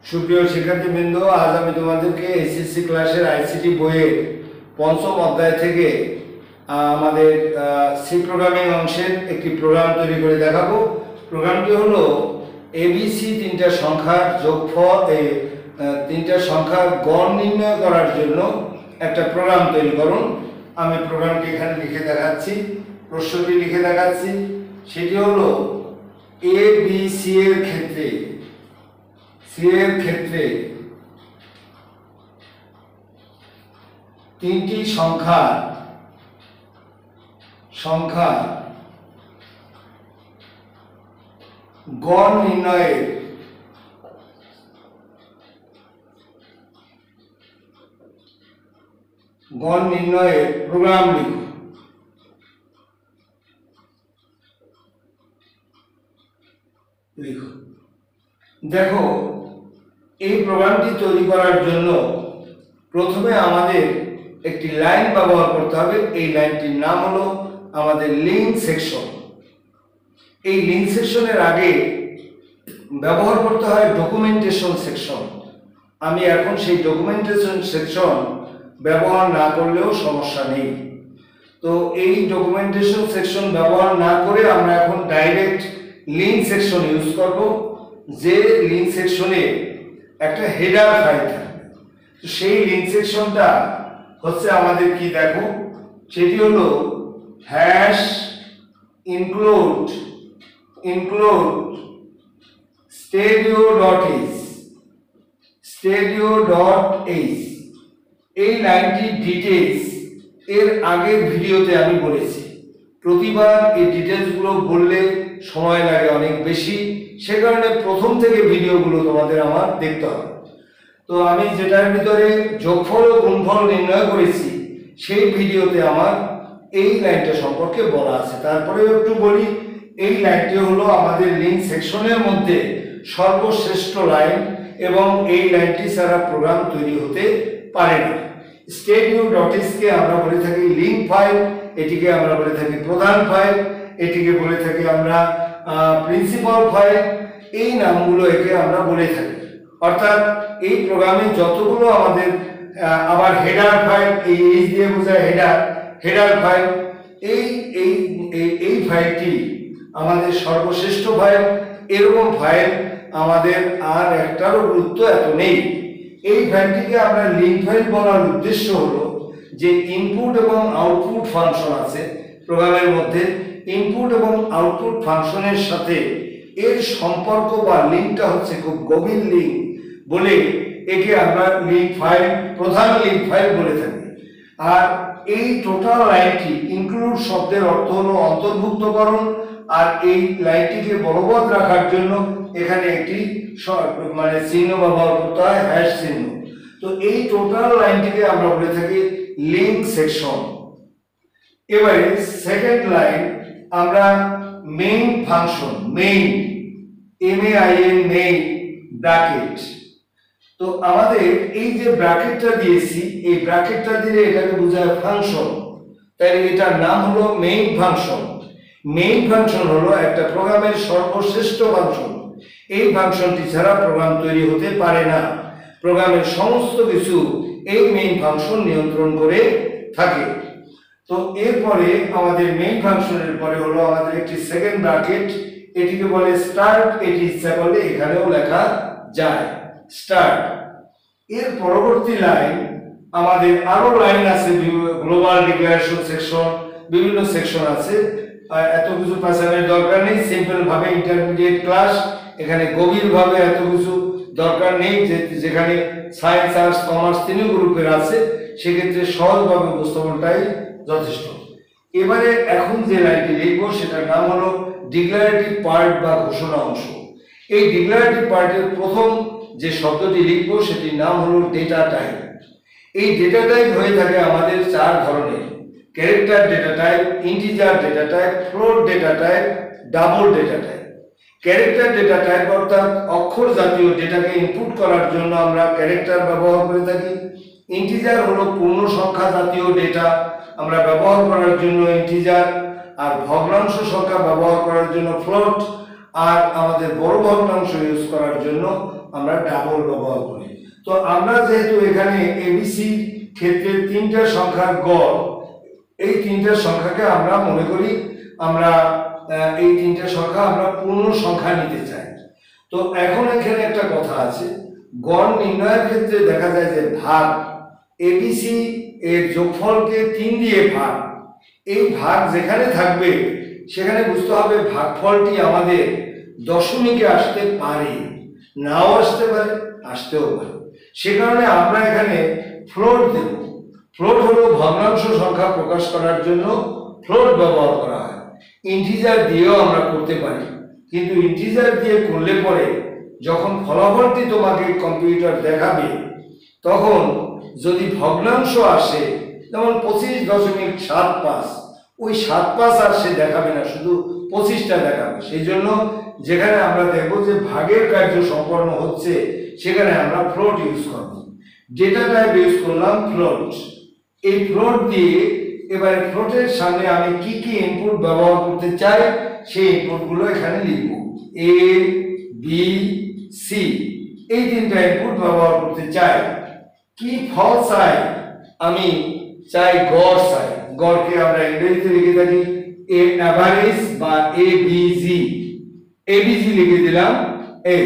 সুপ্রিয় শিক্ষার্থীবৃন্দ, আজ আমি তোমাদেরকে এসএসসি ক্লাসের আইসিটি বইয়ের পঞ্চম অধ্যায় থেকে আমাদের সি প্রোগ্রামিং অংশের একটি প্রোগ্রাম তৈরি করে দেখাবো। প্রোগ্রামটি হলো এবিসি তিনটা সংখ্যার যোগফল, তিনটা সংখ্যার গড় নির্ণয় করার জন্য একটা প্রোগ্রাম তৈরি করুন। আমি প্রোগ্রামটি এখানে লিখে দেখাচ্ছি, প্রশ্নটি লিখে দেখাচ্ছি। সেটি হলো এবিসি এর ক্ষেত্রে তিনটি সংখ্যা গড় নির্ণয়ের প্রোগ্রাম লিখো। দেখো, এই প্রোগ্রামটি তৈরি করার জন্য প্রথমে আমাদের একটি লাইন ব্যবহার করতে হবে। এই লাইনটির নাম হলো আমাদের লিঙ্ক সেকশন। এই লিঙ্ক সেকশনের আগে ব্যবহার করতে হয় ডকুমেন্টেশন সেকশন। আমি এখন সেই ডকুমেন্টেশন সেকশন ব্যবহার না করলেও সমস্যা নেই। তো এই ডকুমেন্টেশন সেকশন ব্যবহার না করে আমরা এখন ডাইরেক্ট লিঙ্ক সেকশন ইউজ করব, যে লিঙ্ক সেকশনে একটা হেডার ফাইল থাকবে। তো সেই লিঙ্ক সেকশনটা হচ্ছে আমাদের কি, দেখো, সেটি হলো হ্যাশ ইনক্লুড stadio.h। এই লাইনটির ডিটেইলস এর আগের ভিডিওতে আমি বলেছি। প্রতিবার এই ডিটেইলসগুলো বললে সময় লাগে অনেক বেশি, সে কারণে প্রথম থেকে ভিডিওগুলো তোমাদের আমার দেখতে হবে। তো আমি যেটার ভিতরে যোগফল ও গুণফল নির্ণয় করেছি সেই ভিডিওতে আমার এই লাইনটা সম্পর্কে বলা আছে। তারপরে একটু বলি, এই লাইনটি হলো আমাদের লিঙ্ক সেকশনের মধ্যে সর্বশ্রেষ্ঠ লাইন এবং এই লাইনটি ছাড়া প্রোগ্রাম তৈরি হতে পারে না। stadio.h কে আমরা বলে থাকি লিঙ্ক ফাইল, এটিকে আমরা বলে থাকি প্রধান ফাইল, এটিকে বলে থাকি আমরা প্রিন্সিপাল ফাইল। এই নামগুলো একে আমরা বলে থাকি। অর্থাৎ এই প্রোগ্রামে যতগুলো আমাদের আবার হেডার ফাইল, এই এইচ দিয়ে বোঝায় হেডার ফাইল, এই ফাইলটি আমাদের সর্বশ্রেষ্ঠ ফাইল। এরকম ফাইল আমাদের আর একটারও গুরুত্ব এত নেই। এই ফাইলটিকে আমরা লিঙ্ক ফাইল বলার উদ্দেশ্য হলো যে ইনপুট এবং আউটপুট ফাংশন আছে প্রোগ্রামের মধ্যে, ইনপুট এবং আউটপুট ফাংশনের সাথে এর সম্পর্ক বা লিঙ্কটা হচ্ছে খুব গভীর লিঙ্ক বলে একে আমরা লিঙ্ক ফাইল, প্রধান লিঙ্ক ফাইল বলে থাকি। আর এই টোটাল লাইনটি ইনক্লুড শব্দের অর্থ হলো অন্তর্ভুক্তকরণ, আর এই লাইনটিকে বলবৎ রাখার জন্য এখানে একটি চিহ্ন ব্যবহার করতে হয়, হ্যাশ চিহ্ন। তো এই টোটাল লাইনটিকে আমরা বলে থাকি লিঙ্ক সেকশন। এবারে সেকেন্ড লাইন আমরা main function, main main bracket. তো আমাদের এই যে ব্র্যাকেটটা দিয়েছি, এই ব্র্যাকেটটা দিলে এটাকে বোঝায় ফাংশন, তাই এটার নাম হলো মেইন ফাংশন। মেইন ফাংশন হলো একটা প্রোগ্রামের সর্বশ্রেষ্ঠ ফাংশন। এই ফাংশনটি ছাড়া প্রোগ্রাম তৈরি হতে পারে না। প্রোগ্রামের সমস্ত কিছু এই মেইন ফাংশন নিয়ন্ত্রণ করে থাকে। তো এরপরে আমাদের মেইন ফাংশনের পরে হলো আমাদের একটি সেকেন্ড ব্র্যাকেট, এটিকে বলে স্টার্ট। এটি ইচ্ছা করলে এখানেও লেখা যায় স্টার্ট। এর পরবর্তী লাইন আমাদের আরো লাইন আছে, গ্লোবাল ডিক্লারেশন সেকশন, বিভিন্ন সেকশন আছে। এত কিছু পেছানোর দরকার নেই, সিম্পল ভাবে ইন্টারমিডিয়েট ক্লাস, এখানে গভীর ভাবে এত কিছু দরকার নেই। যেখানে সায়েন্স, আর্টস, কমার্স তিন গ্রুপের আছে, সেক্ষেত্রে সহজভাবে উপস্থাপনটাই যথেষ্ট। এবারে এখন যে লাইনটি লিখবো সেটার নাম হলো ডিক্লারেটিভ পার্ট বা ঘোষণা অংশ। এই ডিক্লারেটিভ পার্টের প্রথম যে শব্দটি লিখবো সেটির নাম হলো ডেটা টাইপ। এই ডেটা টাইপ হয়ে থাকে আমাদের চার ধরনের: character data type, integer data type, float data type, double data type. Character data type অর্থাৎ অক্ষর জাতীয় ডেটাকে ইনপুট করার জন্য আমরা ক্যারেক্টার ব্যবহার করে থাকি। ইন্টিজার হলো পূর্ণ সংখ্যা জাতীয় ডেটা, আমরা ব্যবহার করার জন্য ইন্টিজার। আর ভগ্নাংশ সংখ্যা ব্যবহার করার জন্য ফ্লোট। আর আমাদের বড় ভগ্নাংশ ইউজ করার জন্য আমরা ডাবল ব্যবহার করি। তো আমরা যেহেতু এখানে এবিসি ক্ষেত্রে তিনটা সংখ্যার গড়, এই তিনটা সংখ্যাকে আমরা মনে করি আমরা এই তিনটা সংখ্যা আমরা পূর্ণ সংখ্যা নিতে চাই। তো এখন এখানে একটা কথা আছে, গড় নির্ণয়ের ক্ষেত্রে দেখা যায় যে ভাগ, এবিসি এর যোগফলকে 3 দিয়ে ভাগ, এই ভাগ যেখানে থাকবে সেখানে বুঝতে হবে ভাগফলটি আমাদের দশমিকে আসতে পারে, নাও আসতে পারে, আসতেও পারে। সে কারণে আমরা এখানে ফ্লোট দেব। ফ্লোট হলো ভগ্নাংশ সংখ্যা প্রকাশ করার জন্য ফ্লোট ব্যবহার করা হয়। ইন্টিজার দিয়েও আমরা করতে পারি, কিন্তু ইন্টিজার দিয়ে করলে পরে যখন ফলাফলটি তোমাকে কম্পিউটার দেখাবে তখন যদি ভগ্নাংশ আসে, যেমন 25.75, ওই 75 আর সে দেখাবে না, শুধু 25টা দেখাবে। সেই জন্য যেখানে আমরা দেখব যে ভাগের কার্য সম্পন্ন হচ্ছে সেখানে আমরা ফ্লোট ইউজ করব। ডেটা টাইপ ইউজ করলাম ফ্লোট। এই ফ্লোট দিয়ে এবারে ফ্লোটের সামনে আমি কি কি ইনপুট ব্যবহার করতে চাই সেই ইনপুটগুলো এখানে লিখব। এ, বি, সি, এই তিনটা ইনপুট ব্যবহার করতে চাই। কি ফল চাই? আমি চাই গড় চাই। গড়কে আমরা ইংরেজিতে লিখে থাকি এ অ্যাভারেজ বা এবিজি। এবিজি লিখে দিলাম এই।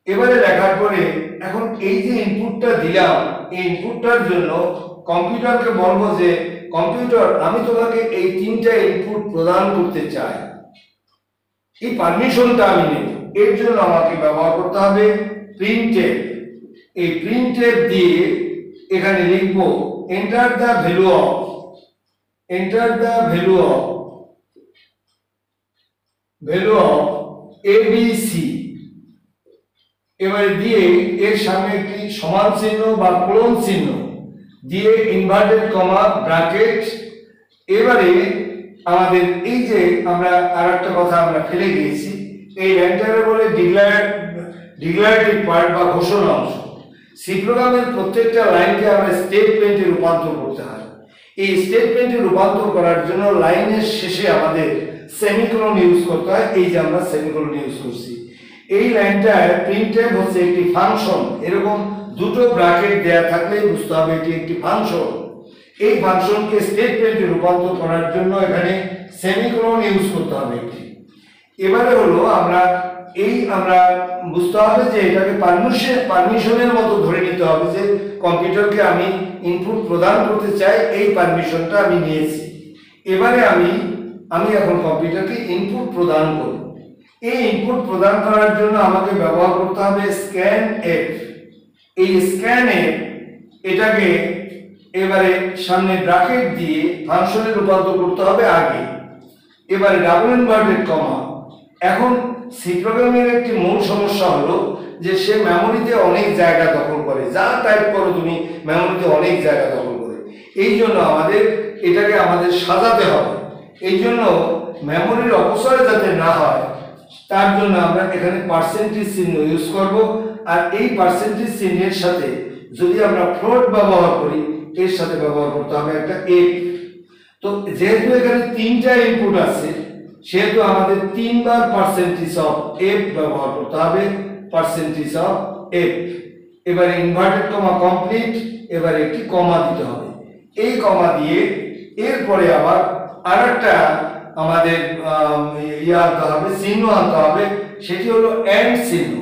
এবারে লেখার পরে এখন এই যে ইনপুটটা দিলাম, এই ইনপুটটার জন্য কম্পিউটারকে বলবো যে কম্পিউটার আমি তোমাকে এই তিনটা ইনপুট প্রদান করতে চাই, এই পারমিশনটা আমি নেব। এর জন্য আমাকে ব্যবহার করতে হবে প্রিন্টএফ। এই প্রিন্টএফ দিয়ে এখানে লিখব enter the value of, enter the value of ABC. এবারে দিয়ে এর সামনে একটি সমান চিহ্ন বা কোলন চিহ্ন দিয়ে ইনভার্টেড কমা ব্র্যাকেট। এবারে আমাদের এই যে আমরা আরেকটা কথা আমরা ফেলে গিয়েছি, এই লাইনটাকে বলে ডিক্লারেটিভ পার্ট বা ঘোষণা অংশ। সি প্রোগ্রামের প্রত্যেকটা লাইনকে আমরা স্টেটমেন্টে রূপান্তর করতে হয়। এই স্টেটমেন্টে রূপান্তর করার জন্য লাইনের শেষে আমাদের সেমিকোলন ইউজ করতে হয়। এই যে আমরা সেমিকোলন ইউজ করছি। এই লাইনটায় প্রিন্টএফ হচ্ছে একটি ফাংশন। এরকম দুটো ব্র্যাকেট দেয়া থাকলে বুঝতে হবে এটি একটি ফাংশন। এই ফাংশনকে স্টেটমেন্টে রূপান্তর করার জন্য এখানে সেমিকোলন ইউজ করতে হবে একটি। এবারে হলো আমরা বুঝতে হবে যে এটাকে পারমিশনের মতো ধরে নিতে হবে যে কম্পিউটারকে আমি ইনপুট প্রদান করতে চাই, এই পারমিশনটা আমি নিয়েছি। এবারে আমি এখন কম্পিউটারকে ইনপুট প্রদান করব। এই ইনপুট প্রদান করার জন্য আমাকে ব্যবহার করতে হবে স্ক্যানএফ। এই স্ক্যানএফ এটাকে এবারে সামনে ব্র্যাকেট দিয়ে ফাংশনে রূপান্তর করতে হবে আগে। এবারে ডাবল ইনভার্টেড কমা। এখন সি প্রোগ্রামের একটি মূল সমস্যা হলো যে সে মেমোরিতে অনেক জায়গা দখল করে, যা টাইপ করো তুমি মেমোরিতে অনেক জায়গা দখল করে। এই জন্য এটাকে আমাদের সাজাতে হবে। এই জন্য মেমোরির অপচয় যাতে না হয় তার জন্য আমরা এখানে পার্সেন্টেজ চিহ্ন ইউজ করব। আর এই পার্সেন্টেজ চিহ্নের সাথে যদি আমরা ফ্লোট ব্যবহার করি, এর সাথে ব্যবহার করতে হবে একটা এফ। তো যেহেতু এখানে তিনটা ইনপুট আছে সেহেতু আমাদের তিনবার পার্সেন্টেজ অফ এফ ব্যবহার করতে হবে, পার্সেন্টেজ অফ এফ। এবারে ইনভার্টেড কমা কমপ্লিট, এবারে একটি কমা দিতে হবে। এই কমা দিয়ে এরপরে আবার আরেকটা আমাদের আনতে হবে, চিহ্ন আনতে হবে, সেটি হলো এন্ড চিহ্ন।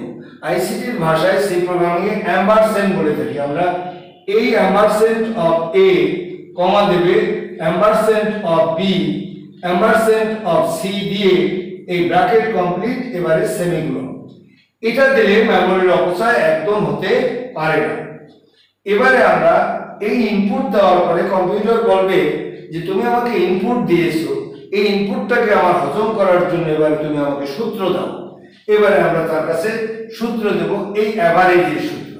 আইসিটির ভাষায় সি প্রোগ্রামিং অ্যাম্বারস্যান্ড বলে থাকি আমরা। এই অ্যাম্বারস্যান্ড অফ এ কমা দেবে অ্যাম্বারস্যান্ড অফ বি, অ্যাম্বারস্যান্ড অফ সি দিয়ে এই ব্র্যাকেট কমপ্লিট, এবারে সেমিকোলন। এটা দিলে মেমোরির অপচয় একদম হতে পারে না। এবারে আমরা এই ইনপুট দেওয়ার পরে কম্পিউটার বলবে যে তুমি আমাকে ইনপুট দিয়েছো, এই ইনপুটটাকে আমার হজম করার জন্য এবারে তুমি আমাকে সূত্র দাও। এবারে আমরা তার কাছে সূত্র দেব, এই অ্যাভারেজের সূত্র।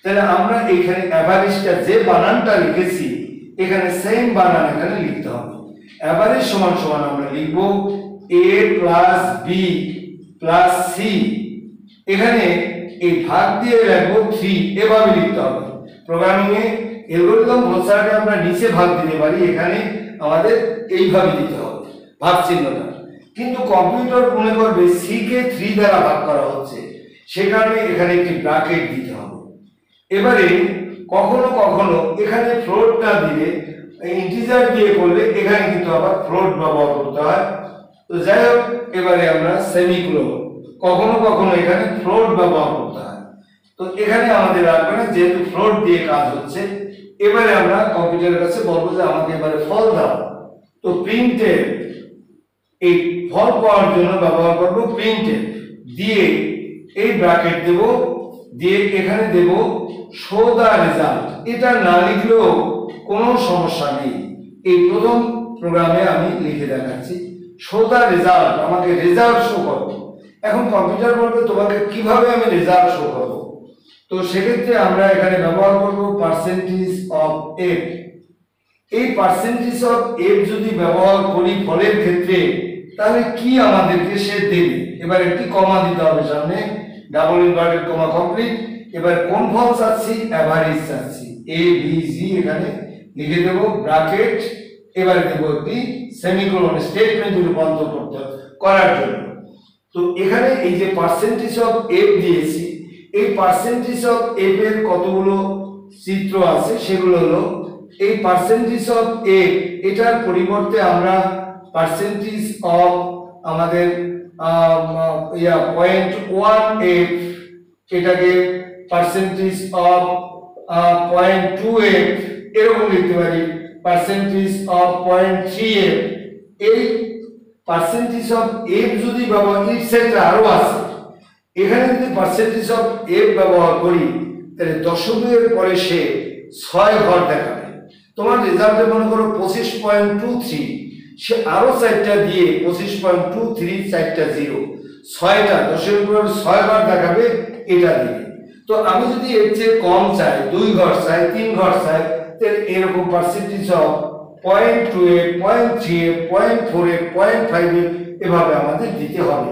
তাহলে আমরা এখানে অ্যাভারেজটা যে বানানটা লিখেছি এখানে সেম বানান এখানে লিখতে হবে। অ্যাভারেজ সমান সমান আমরা লিখব a plus B plus C. এখানে এই ভাগ দিয়ে লিখব 3, এভাবে লিখতে হবে। প্রোগ্রামিং এ অ্যালগরিদম ফ্লোচার্টে আমরা নিচে ভাগ দিতে পারি, এখানে আমাদের এইভাবে দিতে হবে ভাগ চিহ্নটা। কিন্তু কম্পিউটার মনে করবে সি কে 3 দ্বারা ভাগ করা হচ্ছে, সে কারণে এখানে একটি ব্র্যাকেট দিতে হবে। এবারে কখনো কখনো এখানে ফ্লোট না দিলে ইন্টিজার দিয়ে করলে এখানে কিন্তু আবার ফ্লোট ব্যবহার করতে হয়। তো যাই হোক, এবারে আমরা সেমিকোলন, কখনো কখনো এখানে ফ্লোট ব্যবহার করতে হয়। তো এখানে আমাদের লাগবে না, যেহেতু ফ্লোট দিয়ে কাজ হচ্ছে। এবারে আমরা কম্পিউটারের কাছে বলবো যে আমাকে এবারে ফল দাও। তো প্রিন্টের এই ফল পাওয়ার জন্য ব্যবহার করব প্রিন্টের দিয়ে এই ব্র্যাকেট দেব, দিয়ে এখানে দেব শো দা রেজাল্ট। এটা না লিখলেও কোনো সমস্যা নেই, এই প্রথম প্রোগ্রামে আমি লিখে দেখাচ্ছি শো দা রেজাল্ট, আমাকে রেজাল্ট শো করো। এখন কম্পিউটার বলবে তোমাকে কিভাবে আমি রেজাল্ট শো করব। তো সেক্ষেত্রে আমরা এখানে ব্যবহার করব পার্সেন্টেজ অফ এফ। এই পার্সেন্টেজ অফ এফ যদি ব্যবহার করি ফলের ক্ষেত্রে, তাহলে কি আমাদেরকে সে দেবে। এবার একটি কমা দিতে হবে সামনে, ডাবল ইনভার্টেড কমা কমপ্লিট। এবার কোন ফল চাচ্ছি, অ্যাভারেজ চাচ্ছি, এ বি জি এখানে লিখে দেব ব্র্যাকেট। এবার দেব একটি সেমিকোলন, স্টেটমেন্ট রূপান্তর করার জন্য। তো এখানে এই যে পার্সেন্টেজ অফ এফ দিয়েছি, এই পার্সেন্টেজ অফ এফ এর কতগুলো চিত্র আছে, সেগুলো হলো এই পার্সেন্টেজ অফ এফ, এটার পরিবর্তে আমরা পার্সেন্টেজ অফ আমাদের 0.1f, এটাকে পার্সেন্টেজ অফ 0.2f এরকম লিখতে পারি, পার্সেন্টেজ অফ 0.3f। এই পার্সেন্টেজ অফ এফ যদি ব্যবহার, ইটসেট্রা আরো আছে। এখানে যদি পার্সেন্টেজ অফ এফ ব্যবহার করি, তাহলে দশমিকের পরে সে 6 ঘর দেখাবে। তোমার রেজাল্টে মনে করো 25.23, সে আরো 4টা দিয়ে 25.23, 4টা 0, 6টা দশমিকের পরে 6 ঘর দেখাবে, এটা দিয়ে। তো আমি যদি এর চেয়ে কম চাই, 2 ঘর চাই, 3 ঘর চাই, তাহলে এরকম percentage of 0.2f, 0.3f, 0.4f, 0.5f এভাবে আমাদের দিতে হবে।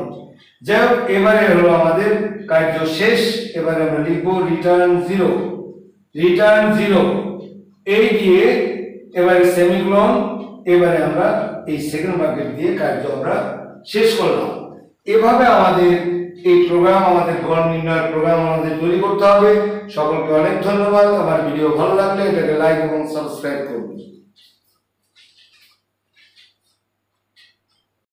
যাই হোক, এবারে হলো আমাদের কার্য শেষ। এবারে আমরা লিখবো রিটার্ন 0, রিটার্ন 0 এই দিয়ে এবারে সেমিকোলন। এবারে আমরা এই সেকেন্ড ব্র্যাকেট দিয়ে কার্য আমরা শেষ করলাম। এভাবে আমাদের এই প্রোগ্রাম, আমাদের গড় নির্ণয়ের প্রোগ্রাম আমাদের তৈরি করতে হবে। সকলকে অনেক ধন্যবাদ। আমার ভিডিও ভালো লাগলে এটাকে লাইক এবং সাবস্ক্রাইব করুন।